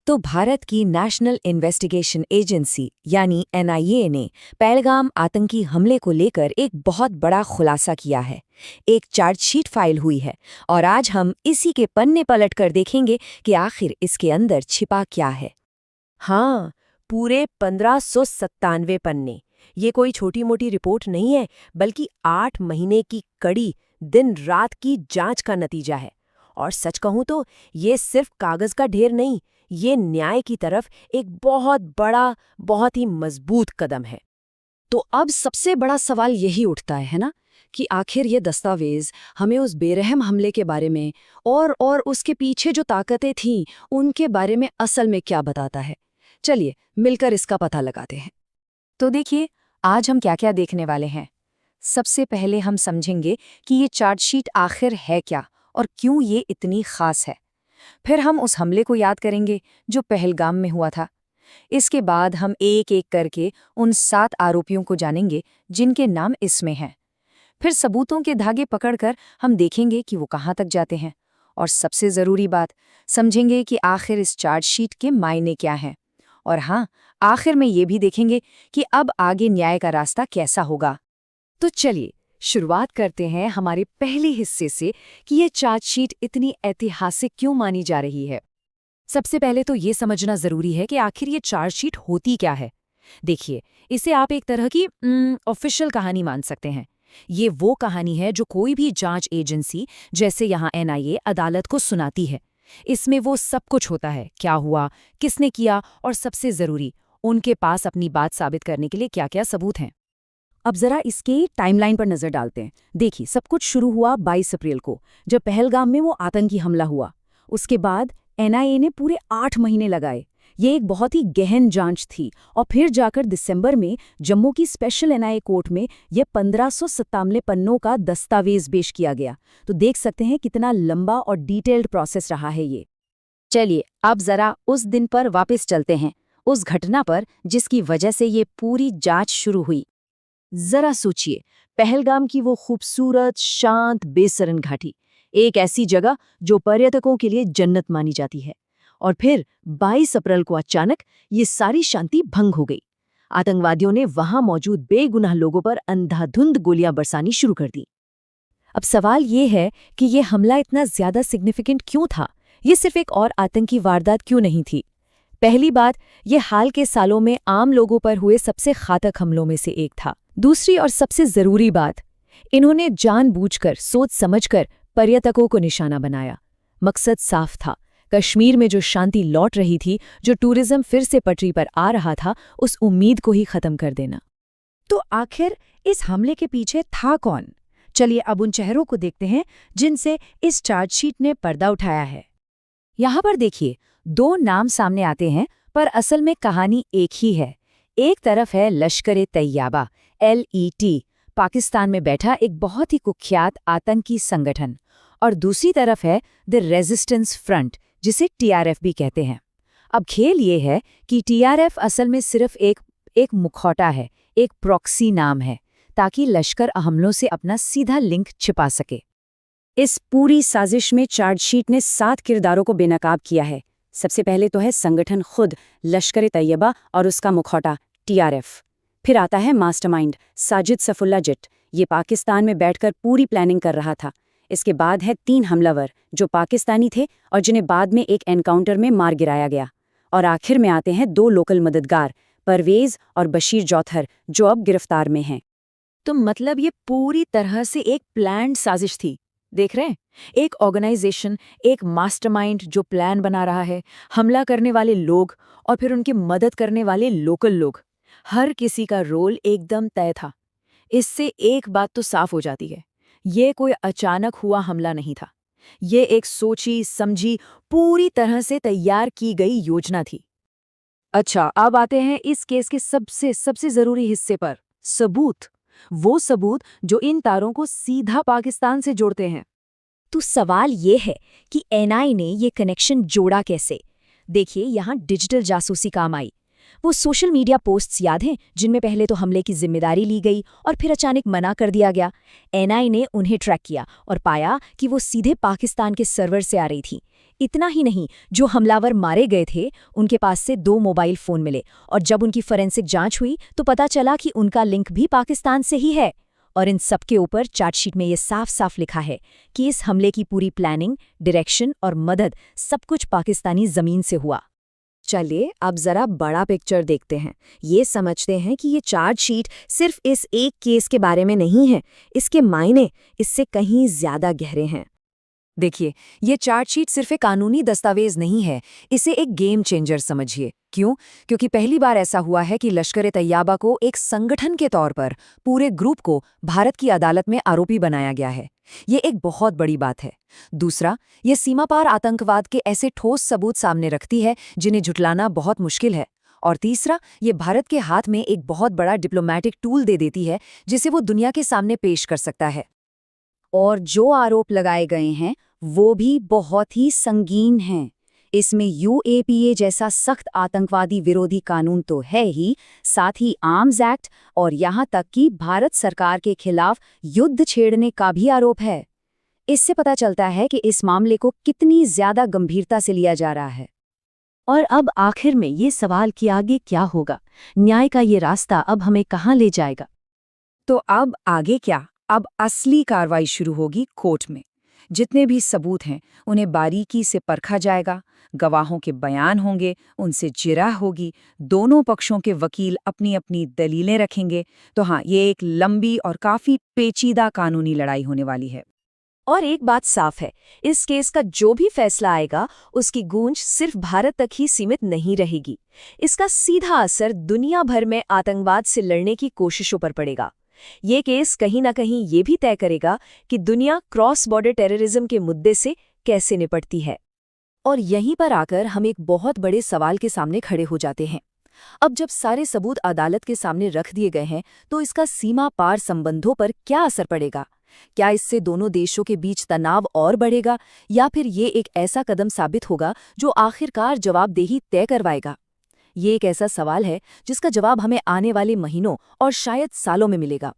तो भारत की national investigation agency यानी एनआईए ने पहलगाम आतंकी हमले को लेकर एक बहुत बड़ा खुलासा किया है। एक चार्जशीट फाइल हुई है और आज हम इसी के पन्ने पलट कर देखेंगे कि आखिर इसके अंदर छिपा क्या है। हाँ, पूरे 1597 पन्ने। ये कोई छोटी मोटी रिपोर्ट नहीं है, बल्कि 8 महीने की कड़ी दिन रात की जांच का नतीजा है। और सच कहूं तो ये सिर्फ कागज का ढेर नहीं, ये न्याय की तरफ एक बहुत बड़ा, बहुत ही मजबूत कदम है। तो अब सबसे बड़ा सवाल यही उठता है ना, कि आखिर ये दस्तावेज हमें उस बेरहम हमले के बारे में और उसके पीछे जो ताकतें थीं उनके बारे में असल में क्या बताता है। चलिए मिलकर इसका पता लगाते हैं। तो देखिए, आज हम क्या क्या देखने वाले हैं। सबसे पहले हम समझेंगे कि ये चार्जशीट आखिर है क्या और क्यों ये इतनी खास है। फिर हम उस हमले को याद करेंगे जो पहलगाम में हुआ था। इसके बाद हम एक एक करके उन 7 आरोपियों को जानेंगे जिनके नाम इसमें हैं। फिर सबूतों के धागे पकड़कर हम देखेंगे कि वो कहाँ तक जाते हैं। और सबसे ज़रूरी बात, समझेंगे कि आखिर इस चार्जशीट के मायने क्या हैं। और हाँ, आखिर में ये भी देखेंगे कि अब आगे न्याय का रास्ता कैसा होगा। तो चलिए शुरुआत करते हैं हमारे पहले हिस्से से कि ये चार्जशीट इतनी ऐतिहासिक क्यों मानी जा रही है। सबसे पहले तो ये समझना ज़रूरी है कि आखिर ये चार्जशीट होती क्या है। देखिए, इसे आप एक तरह की ऑफिशियल कहानी मान सकते हैं। ये वो कहानी है जो कोई भी जांच एजेंसी, जैसे यहाँ एनआईए, अदालत को सुनाती है। इसमें वो सब कुछ होता है, क्या हुआ, किसने किया और सबसे ज़रूरी, उनके पास अपनी बात साबित करने के लिए क्या-क्या सबूत हैं। अब जरा इसके टाइमलाइन पर नज़र डालते हैं। देखिए, सब कुछ शुरू हुआ 22 अप्रैल को, जब पहलगाम में वो आतंकी हमला हुआ। उसके बाद एनआईए ने पूरे 8 महीने लगाए। ये एक बहुत ही गहन जांच थी और फिर जाकर दिसंबर में जम्मू की स्पेशल एनआईए कोर्ट में ये 1597 पन्नों का दस्तावेज पेश किया गया। तो देख सकते हैं कितना लंबा और डिटेल्ड प्रोसेस रहा है ये। चलिए अब जरा उस दिन पर वापस चलते हैं, उस घटना पर जिसकी वजह से ये पूरी जांच शुरू हुई। जरा सोचिए, पहलगाम की वो खूबसूरत, शांत, बेसरन घाटी, एक ऐसी जगह जो पर्यटकों के लिए जन्नत मानी जाती है। और फिर 22 अप्रैल को अचानक ये सारी शांति भंग हो गई। आतंकवादियों ने वहां मौजूद बेगुनाह लोगों पर अंधाधुंध गोलियां बरसानी शुरू कर दी। अब सवाल ये है कि ये हमला इतना ज्यादा सिग्निफिकेंट क्यों था। ये सिर्फ एक और आतंकी वारदात क्यों नहीं थी। पहली बात, ये हाल के सालों में आम लोगों पर हुए सबसे घातक हमलों में से एक था। दूसरी और सबसे जरूरी बात, इन्होंने जानबूझकर, सोच समझकर पर्यटकों को निशाना बनाया। मकसद साफ था, कश्मीर में जो शांति लौट रही थी, जो टूरिज्म फिर से पटरी पर आ रहा था, उस उम्मीद को ही खत्म कर देना। तो आखिर इस हमले के पीछे था कौन? चलिए अब उन चेहरों को देखते हैं जिनसे इस चार्जशीट ने पर्दा उठाया है। यहाँ पर देखिए, 2 नाम सामने आते हैं, पर असल में कहानी एक ही है। एक तरफ है लश्कर-ए-तैयबा LET, पाकिस्तान में बैठा एक बहुत ही कुख्यात आतंकी संगठन, और दूसरी तरफ है द रेजिस्टेंस फ्रंट, जिसे TRF भी कहते हैं। अब खेल ये है कि TRF असल में सिर्फ एक मुखौटा है, एक प्रॉक्सी नाम है, ताकि लश्कर हमलों से अपना सीधा लिंक छिपा सके। इस पूरी साजिश में चार्जशीट ने 7 किरदारों को बेनकाब किया है। सबसे पहले तो है संगठन खुद, लश्कर-ए-तैयबा, और उसका मुखौटा TRF। फिर आता है मास्टरमाइंड, साजिद सफुल्ला जट। ये पाकिस्तान में बैठकर पूरी प्लानिंग कर रहा था। इसके बाद है 3 हमलावर जो पाकिस्तानी थे और जिन्हें बाद में एक एनकाउंटर में मार गिराया गया। और आखिर में आते हैं 2 लोकल मददगार, परवेज और बशीर जौथर, जो अब गिरफ्तार में हैं। तो मतलब ये पूरी तरह से एक प्लान्ड साजिश थी। देख रहे हैं, एक ऑर्गेनाइजेशन, एक मास्टरमाइंड जो प्लान बना रहा है, हमला करने वाले लोग और फिर उनकी मदद करने वाले लोकल लोग, हर किसी का रोल एकदम तय था। इससे एक बात तो साफ हो जाती है, ये कोई अचानक हुआ हमला नहीं था। ये एक सोची समझी, पूरी तरह से तैयार की गई योजना थी। अच्छा, अब आते हैं इस केस के सबसे जरूरी हिस्से पर, सबूत। वो सबूत जो इन तारों को सीधा पाकिस्तान से जोड़ते हैं। तो सवाल ये है कि एनआईए ने ये कनेक्शन जोड़ा कैसे। देखिए, यहाँ डिजिटल जासूसी काम आई। वो सोशल मीडिया पोस्ट्स याद हैं जिनमें पहले तो हमले की जिम्मेदारी ली गई और फिर अचानक मना कर दिया गया। एनआई ने उन्हें ट्रैक किया और पाया कि वो सीधे पाकिस्तान के सर्वर से आ रही थी। इतना ही नहीं, जो हमलावर मारे गए थे उनके पास से 2 मोबाइल फ़ोन मिले और जब उनकी फोरेंसिक जांच हुई तो पता चला कि उनका लिंक भी पाकिस्तान से ही है। और इन सब के ऊपर चार्जशीट में ये साफ साफ लिखा है कि इस हमले की पूरी प्लानिंग, डायरेक्शन और मदद सब कुछ पाकिस्तानी ज़मीन से हुआ। चलिए अब जरा बड़ा पिक्चर देखते हैं। ये समझते हैं कि ये चार्जशीट सिर्फ इस एक केस के बारे में नहीं है, इसके मायने इससे कहीं ज्यादा गहरे हैं। देखिए, ये चार्जशीट सिर्फ एक कानूनी दस्तावेज नहीं है, इसे एक गेम चेंजर समझिए। क्यों? क्योंकि पहली बार ऐसा हुआ है कि लश्कर-ए-तैयबा को एक संगठन के तौर पर पूरे ग्रुप को भारत की अदालत में आरोपी बनाया गया है। ये एक बहुत बड़ी बात है। दूसरा, ये सीमापार आतंकवाद के ऐसे ठोस सबूत सामने रखती है जिन्हें झुटलाना बहुत मुश्किल है। और तीसरा, ये भारत के हाथ में एक बहुत बड़ा डिप्लोमैटिक टूल दे देती है जिसे वो दुनिया के सामने पेश कर सकता है। और जो आरोप लगाए गए हैं वो भी बहुत ही संगीन हैं। इसमें यूएपीए जैसा सख्त आतंकवादी विरोधी कानून तो है ही, साथ ही आर्म्स एक्ट और यहाँ तक कि भारत सरकार के खिलाफ युद्ध छेड़ने का भी आरोप है। इससे पता चलता है कि इस मामले को कितनी ज्यादा गंभीरता से लिया जा रहा है। और अब आखिर में ये सवाल कि आगे क्या होगा? न्याय का ये रास्ता अब हमें कहाँ ले जाएगा? तो अब आगे क्या? अब असली कार्रवाई शुरू होगी कोर्ट में। जितने भी सबूत हैं उन्हें बारीकी से परखा जाएगा, गवाहों के बयान होंगे, उनसे जिरह होगी, दोनों पक्षों के वकील अपनी अपनी दलीलें रखेंगे। तो हाँ, ये एक लंबी और काफी पेचीदा कानूनी लड़ाई होने वाली है। और एक बात साफ है, इस केस का जो भी फैसला आएगा उसकी गूंज सिर्फ भारत तक ही सीमित नहीं रहेगी। इसका सीधा असर दुनिया भर में आतंकवाद से लड़ने की कोशिशों पर पड़ेगा। ये केस कहीं ना कहीं ये भी तय करेगा कि दुनिया क्रॉस बॉर्डर टेररिज्म के मुद्दे से कैसे निपटती है। और यहीं पर आकर हम एक बहुत बड़े सवाल के सामने खड़े हो जाते हैं। अब जब सारे सबूत अदालत के सामने रख दिए गए हैं तो इसका सीमा पार संबंधों पर क्या असर पड़ेगा? क्या इससे दोनों देशों के बीच तनाव और बढ़ेगा, या फिर ये एक ऐसा कदम साबित होगा जो आखिरकार जवाबदेही तय करवाएगा? ये एक ऐसा सवाल है जिसका जवाब हमें आने वाले महीनों और शायद सालों में मिलेगा।